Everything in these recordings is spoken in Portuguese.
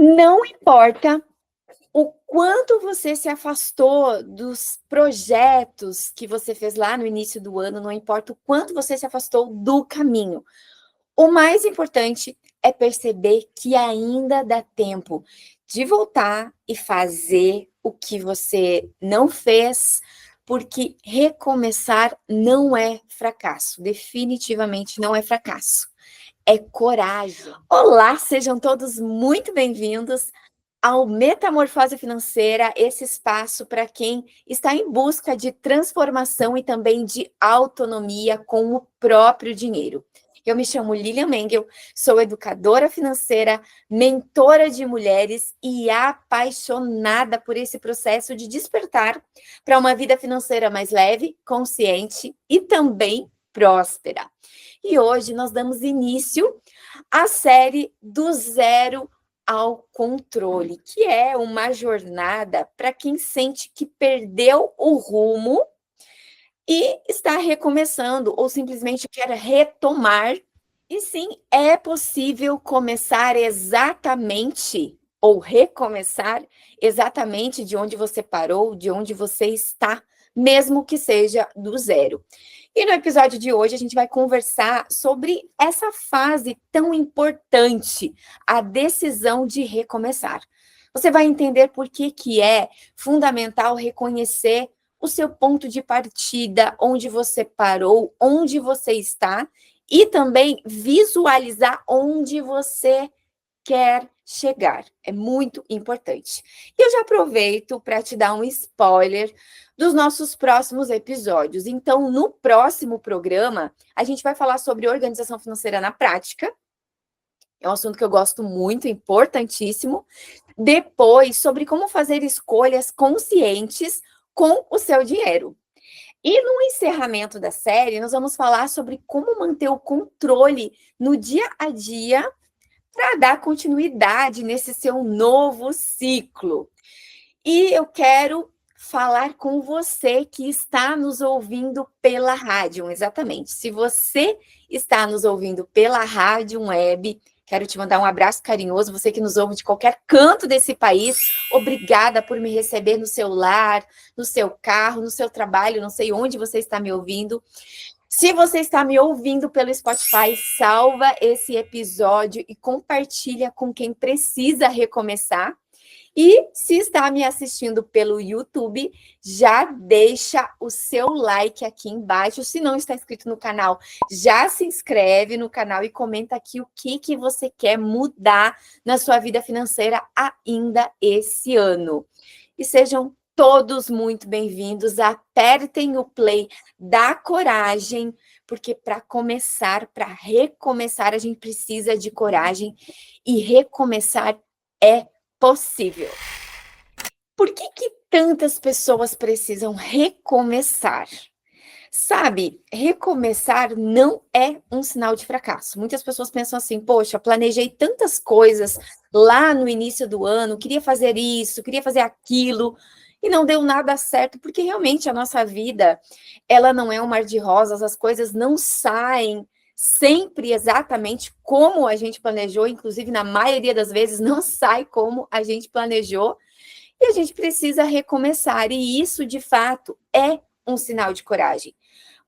Não importa o quanto você se afastou dos projetos que você fez lá no início do ano, não importa o quanto você se afastou do caminho. O mais importante é perceber que ainda dá tempo de voltar e fazer o que você não fez, porque recomeçar não é fracasso, definitivamente não é fracasso, é coragem. Olá, sejam todos muito bem-vindos ao Metamorfose Financeira, esse espaço para quem está em busca de transformação e também de autonomia com o próprio dinheiro. Eu me chamo Lilian Mengel, sou educadora financeira, mentora de mulheres e apaixonada por esse processo de despertar para uma vida financeira mais leve, consciente e também próspera. E hoje nós damos início à série do zero ao controle, que é uma jornada para quem sente que perdeu o rumo e está recomeçando, ou simplesmente quer retomar. E sim, é possível começar exatamente, ou recomeçar exatamente de onde você parou, de onde você está, mesmo que seja do zero. E no episódio de hoje a gente vai conversar sobre essa fase tão importante, a decisão de recomeçar. Você vai entender por que é fundamental reconhecer o seu ponto de partida, onde você parou, onde você está, e também visualizar onde você quer chegar. É muito importante. E eu já aproveito para te dar um spoiler dos nossos próximos episódios. Então, no próximo programa, a gente vai falar sobre organização financeira na prática. É um assunto que eu gosto muito, importantíssimo. Depois, sobre como fazer escolhas conscientes com o seu dinheiro. E no encerramento da série, nós vamos falar sobre como manter o controle no dia a dia para dar continuidade nesse seu novo ciclo. E eu quero falar com você que está nos ouvindo pela rádio, exatamente. Se você está nos ouvindo pela rádio web, quero te mandar um abraço carinhoso, você que nos ouve de qualquer canto desse país, obrigada por me receber no seu lar, no seu carro, no seu trabalho, não sei onde você está me ouvindo. Se você está me ouvindo pelo Spotify, salva esse episódio e compartilha com quem precisa recomeçar. E se está me assistindo pelo YouTube, já deixa o seu like aqui embaixo. Se não está inscrito no canal, já se inscreve no canal e comenta aqui o que você quer mudar na sua vida financeira ainda esse ano. E sejam todos muito bem-vindos. Apertem o play, dá coragem, porque para começar, para recomeçar, a gente precisa de coragem e recomeçar é possível. Por que tantas pessoas precisam recomeçar? Sabe, recomeçar não é um sinal de fracasso. Muitas pessoas pensam assim: poxa, planejei tantas coisas lá no início do ano, queria fazer isso, queria fazer aquilo, e não deu nada certo, porque realmente a nossa vida, ela não é um mar de rosas, as coisas não saem sempre exatamente como a gente planejou, inclusive na maioria das vezes não sai como a gente planejou, e a gente precisa recomeçar, e isso de fato é um sinal de coragem.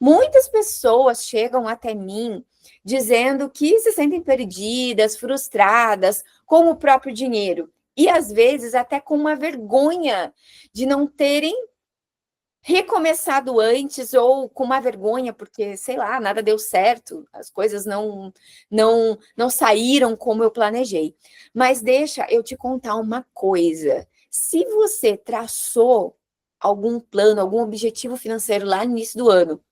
Muitas pessoas chegam até mim dizendo que se sentem perdidas, frustradas com o próprio dinheiro, e às vezes até com uma vergonha de não terem recomeçado antes, ou com uma vergonha porque, sei lá, nada deu certo, as coisas não saíram como eu planejei. Mas deixa eu te contar uma coisa. Se você traçou algum plano, algum objetivo financeiro lá no início do ano,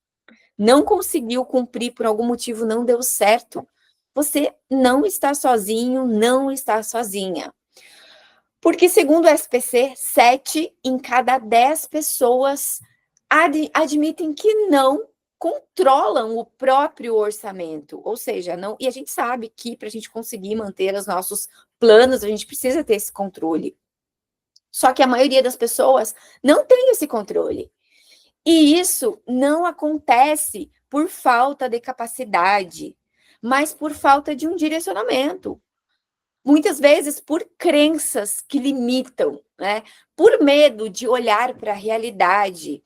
não conseguiu cumprir por algum motivo, não deu certo, você não está sozinho, não está sozinha. Porque, segundo o SPC, 7 em cada 10 pessoas admitem que não controlam o próprio orçamento. Ou seja, não. E a gente sabe que para a gente conseguir manter os nossos planos, a gente precisa ter esse controle. Só que a maioria das pessoas não tem esse controle. E isso não acontece por falta de capacidade, mas por falta de um direcionamento. Muitas vezes por crenças que limitam, né? Por medo de olhar para a realidade.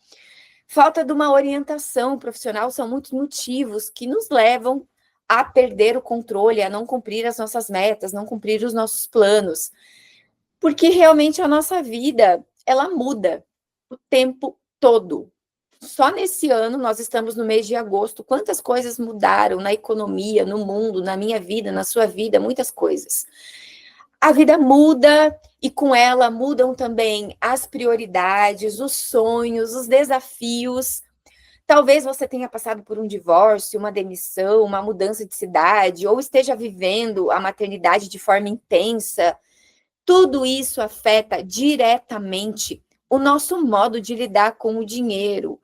Falta de uma orientação profissional, são muitos motivos que nos levam a perder o controle, a não cumprir as nossas metas, não cumprir os nossos planos. Porque realmente a nossa vida, ela muda o tempo todo. Só nesse ano, nós estamos no mês de agosto, quantas coisas mudaram na economia, no mundo, na minha vida, na sua vida, muitas coisas. A vida muda e com ela mudam também as prioridades, os sonhos, os desafios. Talvez você tenha passado por um divórcio, uma demissão, uma mudança de cidade, ou esteja vivendo a maternidade de forma intensa. Tudo isso afeta diretamente o nosso modo de lidar com o dinheiro,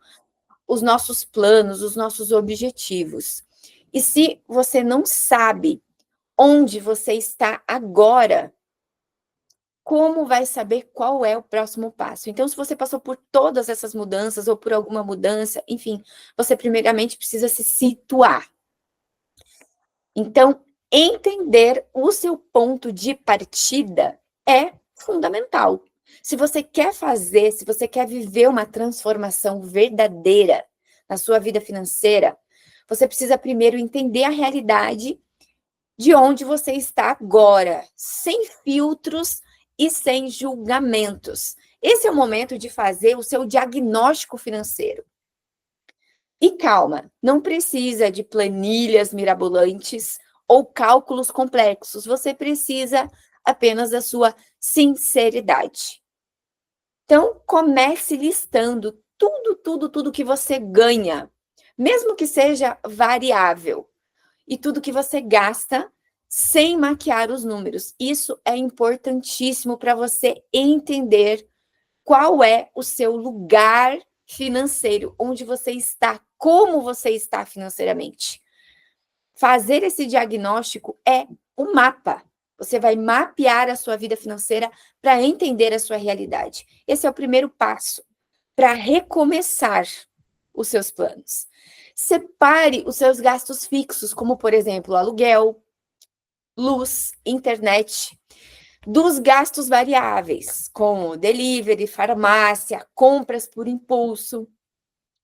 os nossos planos, os nossos objetivos. E se você não sabe onde você está agora, como vai saber qual é o próximo passo? Então, se você passou por todas essas mudanças ou por alguma mudança, enfim, você primeiramente precisa se situar. Então, entender o seu ponto de partida é fundamental. Se você quer fazer, se você quer viver uma transformação verdadeira na sua vida financeira, você precisa primeiro entender a realidade de onde você está agora, sem filtros e sem julgamentos. Esse é o momento de fazer o seu diagnóstico financeiro. E calma, não precisa de planilhas mirabolantes ou cálculos complexos, você precisa apenas da sua sinceridade. Então, comece listando tudo que você ganha, mesmo que seja variável, e tudo que você gasta sem maquiar os números. Isso é importantíssimo para você entender qual é o seu lugar financeiro, onde você está, como você está financeiramente. Fazer esse diagnóstico é um mapa. Você vai mapear a sua vida financeira para entender a sua realidade. Esse é o primeiro passo para recomeçar os seus planos. Separe os seus gastos fixos, como, por exemplo, aluguel, luz, internet, dos gastos variáveis, como delivery, farmácia, compras por impulso.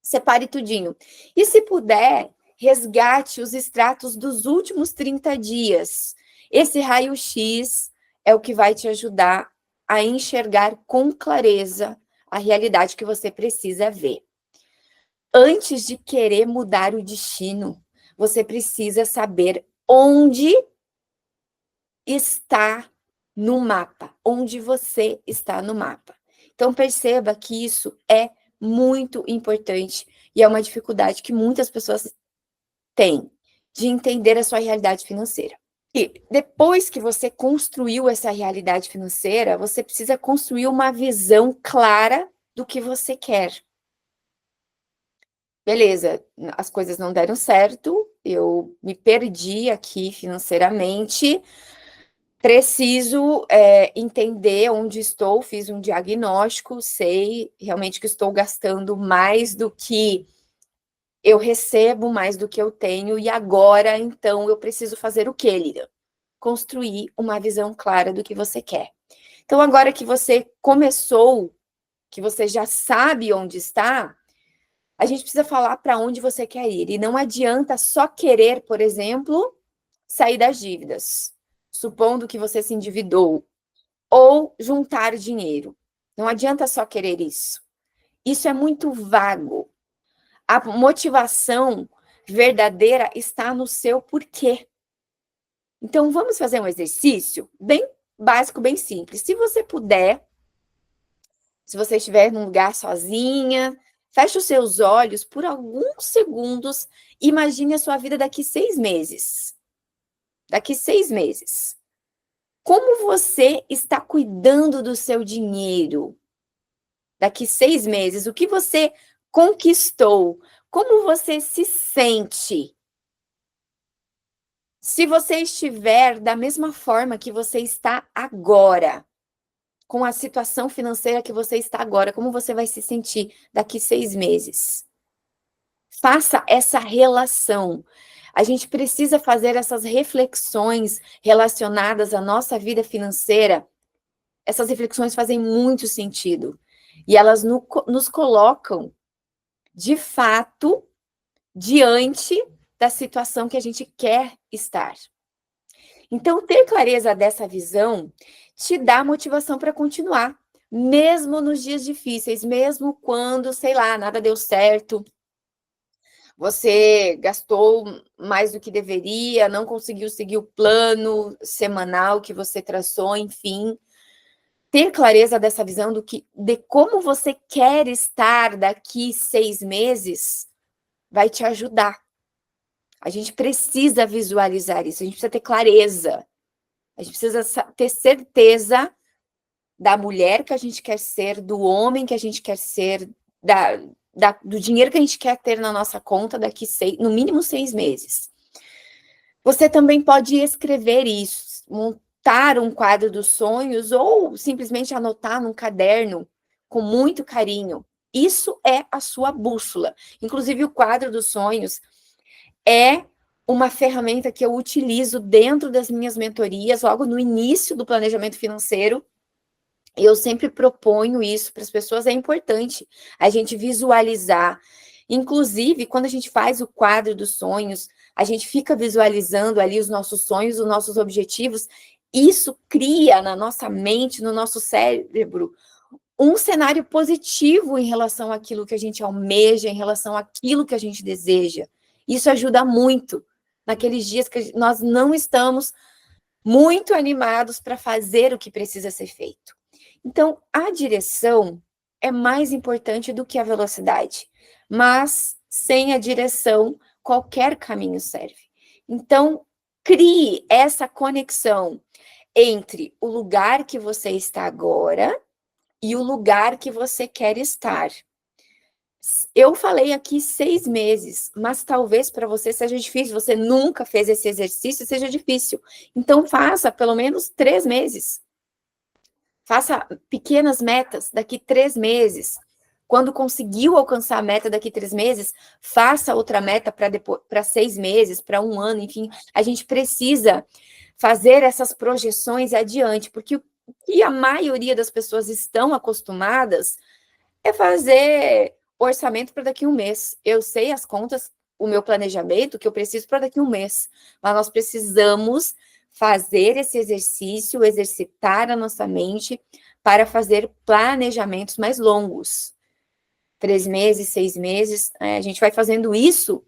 Separe tudinho. E se puder, resgate os extratos dos últimos 30 dias. Esse raio-x é o que vai te ajudar a enxergar com clareza a realidade que você precisa ver. Antes de querer mudar o destino, você precisa saber onde está no mapa, onde você está no mapa. Então, perceba que isso é muito importante e é uma dificuldade que muitas pessoas têm de entender a sua realidade financeira. E depois que você construiu essa realidade financeira, você precisa construir uma visão clara do que você quer. Beleza, as coisas não deram certo, eu me perdi aqui financeiramente, preciso entender onde estou, fiz um diagnóstico, sei realmente que estou gastando mais do que eu recebo, mais do que eu tenho, e agora, então, eu preciso fazer o quê, Lilian? Construir uma visão clara do que você quer. Então, agora que você começou, que você já sabe onde está, a gente precisa falar para onde você quer ir. E não adianta só querer, por exemplo, sair das dívidas, supondo que você se endividou, ou juntar dinheiro. Não adianta só querer isso. Isso é muito vago. A motivação verdadeira está no seu porquê. Então, vamos fazer um exercício bem básico, bem simples. Se você puder, se você estiver num lugar sozinha, feche os seus olhos por alguns segundos. Imagine a sua vida daqui 6 meses. Daqui 6 meses. Como você está cuidando do seu dinheiro? Daqui 6 meses, o que você conquistou? Como você se sente? Se você estiver da mesma forma que você está agora, com a situação financeira que você está agora, como você vai se sentir daqui 6 meses? Faça essa relação. A gente precisa fazer essas reflexões relacionadas à nossa vida financeira. Essas reflexões fazem muito sentido. E elas nos colocam, de fato, diante da situação que a gente quer estar. Então, ter clareza dessa visão te dá motivação para continuar, mesmo nos dias difíceis, mesmo quando, sei lá, nada deu certo, você gastou mais do que deveria, não conseguiu seguir o plano semanal que você traçou, enfim. Ter clareza dessa visão de como você quer estar daqui 6 meses vai te ajudar. A gente precisa visualizar isso, a gente precisa ter clareza. A gente precisa ter certeza da mulher que a gente quer ser, do homem que a gente quer ser, do dinheiro que a gente quer ter na nossa conta daqui no mínimo 6 meses. Você também pode escrever isso, montar um quadro dos sonhos ou simplesmente anotar num caderno com muito carinho. Isso é a sua bússola. Inclusive, o quadro dos sonhos é uma ferramenta que eu utilizo dentro das minhas mentorias, logo no início do planejamento financeiro. Eu sempre proponho isso para as pessoas, é importante a gente visualizar. Inclusive, quando a gente faz o quadro dos sonhos, a gente fica visualizando ali os nossos sonhos, os nossos objetivos. Isso cria na nossa mente, no nosso cérebro, um cenário positivo em relação àquilo que a gente almeja, em relação àquilo que a gente deseja. Isso ajuda muito naqueles dias que nós não estamos muito animados para fazer o que precisa ser feito. Então, a direção é mais importante do que a velocidade, mas sem a direção, qualquer caminho serve. Então, crie essa conexão entre o lugar que você está agora e o lugar que você quer estar. Eu falei aqui 6 meses, mas talvez para você seja difícil, você nunca fez esse exercício, seja difícil. Então, faça pelo menos 3 meses. Faça pequenas metas daqui 3 meses. Quando conseguiu alcançar a meta daqui 3 meses, faça outra meta para 6 meses, para 1 ano, enfim. A gente precisa fazer essas projeções adiante, porque o que a maioria das pessoas estão acostumadas é fazer orçamento para daqui a 1 mês. Eu sei as contas, o meu planejamento que eu preciso para daqui a 1 mês, mas nós precisamos fazer esse exercício, exercitar a nossa mente para fazer planejamentos mais longos. 3 meses, 6 meses, a gente vai fazendo isso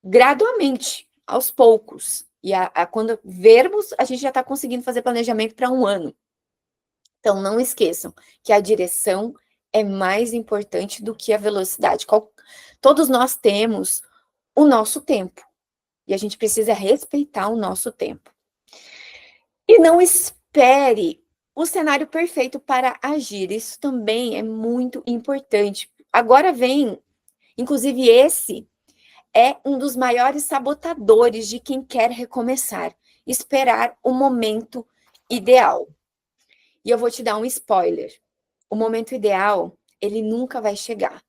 gradualmente, aos poucos. E quando vermos, a gente já está conseguindo fazer planejamento para 1 ano. Então, não esqueçam que a direção é mais importante do que a velocidade. Todos nós temos o nosso tempo. E a gente precisa respeitar o nosso tempo. E não espere o cenário perfeito para agir. Isso também é muito importante. Agora vem, inclusive esse é um dos maiores sabotadores de quem quer recomeçar. Esperar o momento ideal. E eu vou te dar um spoiler. O momento ideal, ele nunca vai chegar.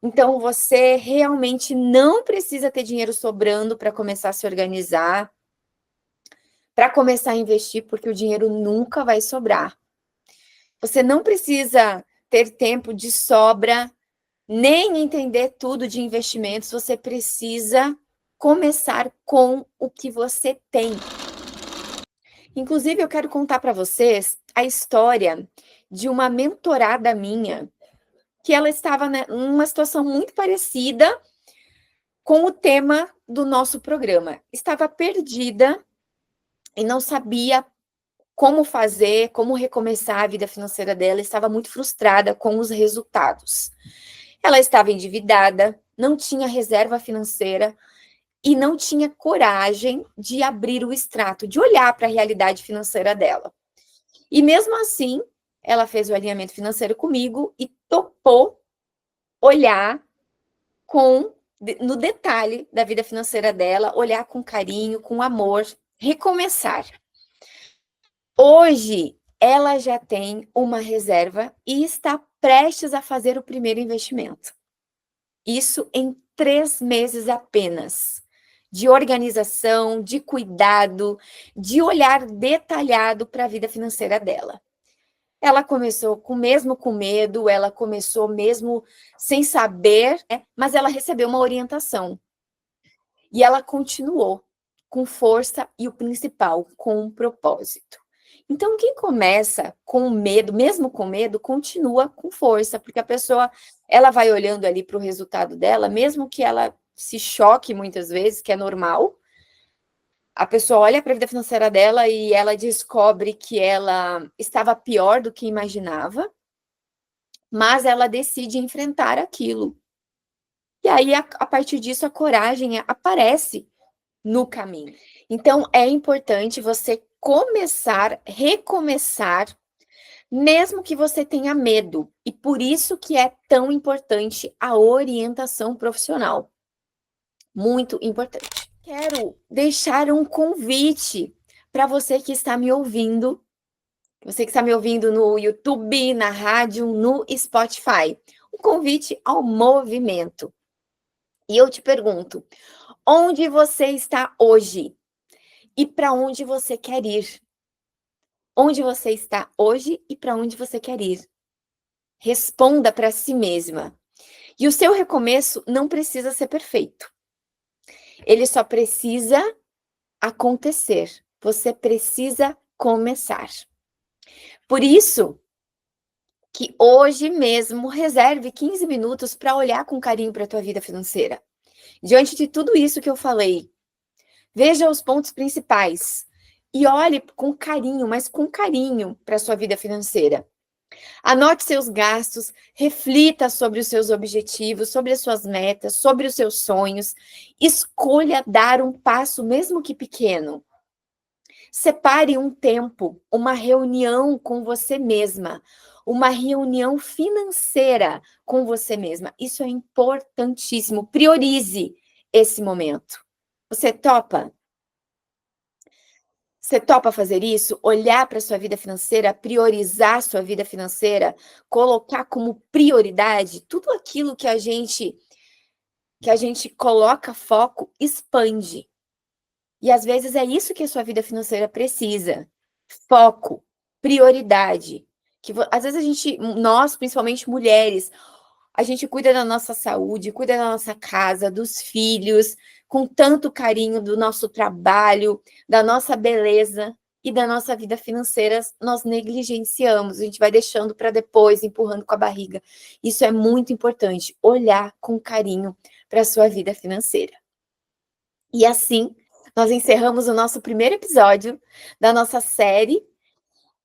Então, você realmente não precisa ter dinheiro sobrando para começar a se organizar, para começar a investir, porque o dinheiro nunca vai sobrar. Você não precisa ter tempo de sobra, nem entender tudo de investimentos, você precisa começar com o que você tem. Inclusive, eu quero contar para vocês a história de uma mentorada minha, que ela estava numa situação muito parecida com o tema do nosso programa. Estava perdida e não sabia como fazer, como recomeçar a vida financeira dela, estava muito frustrada com os resultados. Ela estava endividada, não tinha reserva financeira e não tinha coragem de abrir o extrato, de olhar para a realidade financeira dela. E mesmo assim, ela fez o alinhamento financeiro comigo e topou olhar no detalhe da vida financeira dela, olhar com carinho, com amor, recomeçar. Hoje, ela já tem uma reserva e está prestes a fazer o primeiro investimento. Isso em 3 meses apenas. de organização, de cuidado, de olhar detalhado para a vida financeira dela. Ela começou mesmo com medo, ela começou mesmo sem saber, né? Mas ela recebeu uma orientação. E ela continuou com força e o principal, com um propósito. Então, quem começa com medo, mesmo com medo, continua com força, porque a pessoa, ela vai olhando ali para o resultado dela, mesmo que ela se choque muitas vezes, que é normal, a pessoa olha para a vida financeira dela e ela descobre que ela estava pior do que imaginava, mas ela decide enfrentar aquilo. E aí, a partir disso, a coragem aparece no caminho. Então, é importante você recomeçar, mesmo que você tenha medo. E por isso que é tão importante a orientação profissional. Muito importante. Quero deixar um convite para você que está me ouvindo. Você que está me ouvindo no YouTube, na rádio, no Spotify. Um convite ao movimento. E eu te pergunto, onde você está hoje? E para onde você quer ir? Onde você está hoje e para onde você quer ir? Responda para si mesma. E o seu recomeço não precisa ser perfeito. Ele só precisa acontecer. Você precisa começar. Por isso que hoje mesmo reserve 15 minutos para olhar com carinho para a tua vida financeira. Diante de tudo isso que eu falei, veja os pontos principais e olhe com carinho, mas com carinho para a sua vida financeira. Anote seus gastos, reflita sobre os seus objetivos, sobre as suas metas, sobre os seus sonhos. Escolha dar um passo, mesmo que pequeno. Separe um tempo, uma reunião com você mesma, uma reunião financeira com você mesma. Isso é importantíssimo. Priorize esse momento. Você topa? Você topa fazer isso? Olhar para a sua vida financeira, priorizar sua vida financeira, colocar como prioridade tudo aquilo que a gente coloca foco, expande. E às vezes é isso que a sua vida financeira precisa. Foco, prioridade. Às vezes nós, principalmente mulheres, a gente cuida da nossa saúde, cuida da nossa casa, dos filhos, com tanto carinho do nosso trabalho, da nossa beleza e da nossa vida financeira, nós negligenciamos, a gente vai deixando para depois, empurrando com a barriga. Isso é muito importante, olhar com carinho para a sua vida financeira. E assim, nós encerramos o nosso primeiro episódio da nossa série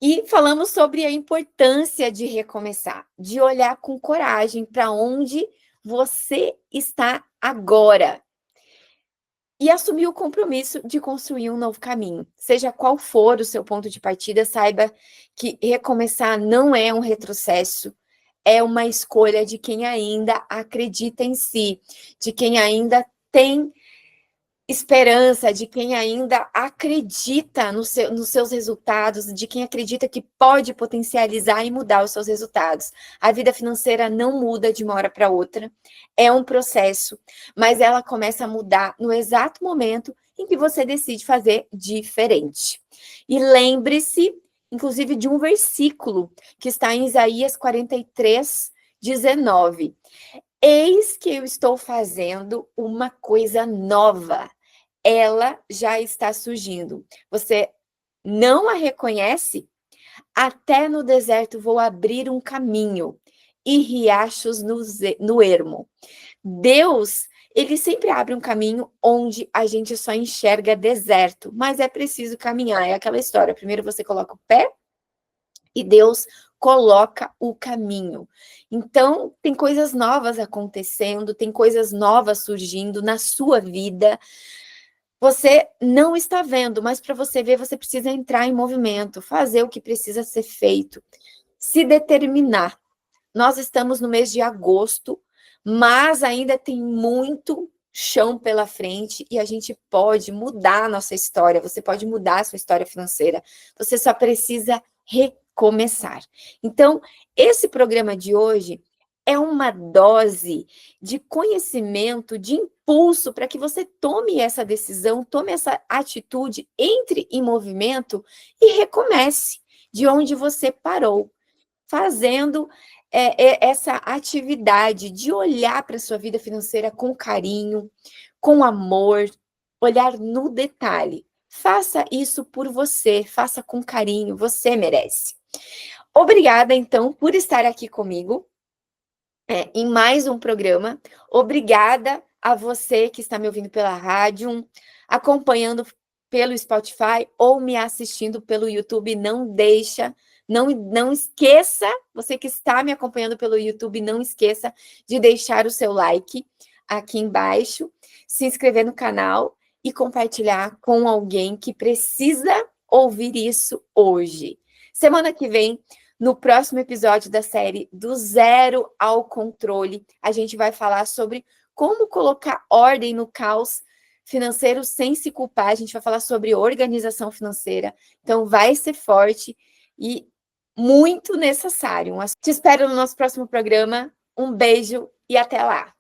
e falamos sobre a importância de recomeçar, de olhar com coragem para onde você está agora e assumir o compromisso de construir um novo caminho. Seja qual for o seu ponto de partida, saiba que recomeçar não é um retrocesso, é uma escolha de quem ainda acredita em si, de quem ainda tem esperança, de quem ainda acredita nos seus resultados, de quem acredita que pode potencializar e mudar os seus resultados. A vida financeira não muda de uma hora para outra, é um processo, mas ela começa a mudar no exato momento em que você decide fazer diferente. E lembre-se, inclusive, de um versículo que está em Isaías 43, 19. Eis que eu estou fazendo uma coisa nova. Ela já está surgindo. Você não a reconhece? Até no deserto vou abrir um caminho e riachos no ermo. Deus, ele sempre abre um caminho onde a gente só enxerga deserto, mas é preciso caminhar. É aquela história. Primeiro você coloca o pé e Deus coloca o caminho. Então, tem coisas novas acontecendo, tem coisas novas surgindo na sua vida. Você não está vendo, mas para você ver, você precisa entrar em movimento, fazer o que precisa ser feito, se determinar. Nós estamos no mês de agosto, mas ainda tem muito chão pela frente e a gente pode mudar a nossa história, você pode mudar a sua história financeira. Você só precisa recomeçar. Então, esse programa de hoje é uma dose de conhecimento, de impulso para que você tome essa decisão, tome essa atitude, entre em movimento e recomece de onde você parou, fazendo essa atividade de olhar para a sua vida financeira com carinho, com amor, olhar no detalhe. Faça isso por você, faça com carinho, você merece. Obrigada, então, por estar aqui comigo em mais um programa. Obrigada a você que está me ouvindo pela rádio, acompanhando pelo Spotify ou me assistindo pelo YouTube. Não esqueça, você que está me acompanhando pelo YouTube, não esqueça de deixar o seu like aqui embaixo, se inscrever no canal e compartilhar com alguém que precisa ouvir isso hoje. Semana que vem, no próximo episódio da série Do Zero ao Controle, a gente vai falar sobre como colocar ordem no caos financeiro sem se culpar. A gente vai falar sobre organização financeira. Então, vai ser forte e muito necessário. Te espero no nosso próximo programa. Um beijo e até lá!